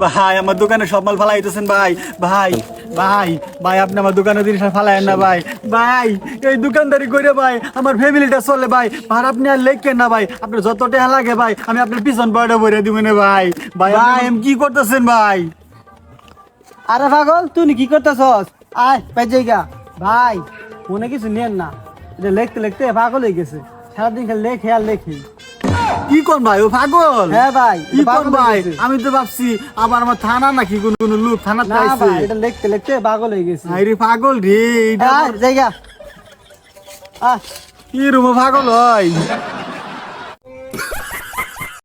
ভাই আমার দোকানে সব মাল ফালাইতেছেন ভাই ভাই ভাই ভাই আপনি আমার দোকানের জিনিস ফালায়েন না ভাই ভাই এই দোকানদারি করে ভাই আমার ফ্যামিলিটা চলে ভাই আর আপনি আর লেখেন না ভাই আপনার যত টাকা লাগে ভাই আমি আপনার পিছন বয়টা ভরে দিব না ভাই ভাই ভাই আমি কি করতেছেন ভাই? আরে পাগল তুই কি করতেছস? আয় পাই জায়গা ভাই মনে কিছু নেন না, এটা লিখতে লিখতে পাগল হয়ে গেছে, সারাদিন খালি লেখে আর লেখে। কি কোন ভাই ও পাগল? হ্যাঁ ভাই কি কোন ভাই? আমি তো ভাবছি আবার আমার থানা নাকি কোন লোক থানা না পাইছে। ভাই এটা লিখতে লিখতে পাগল হয়ে গেছে। আরে পাগল রে এইটা আয় জায়গা আহ কি রুম পাগল হয়?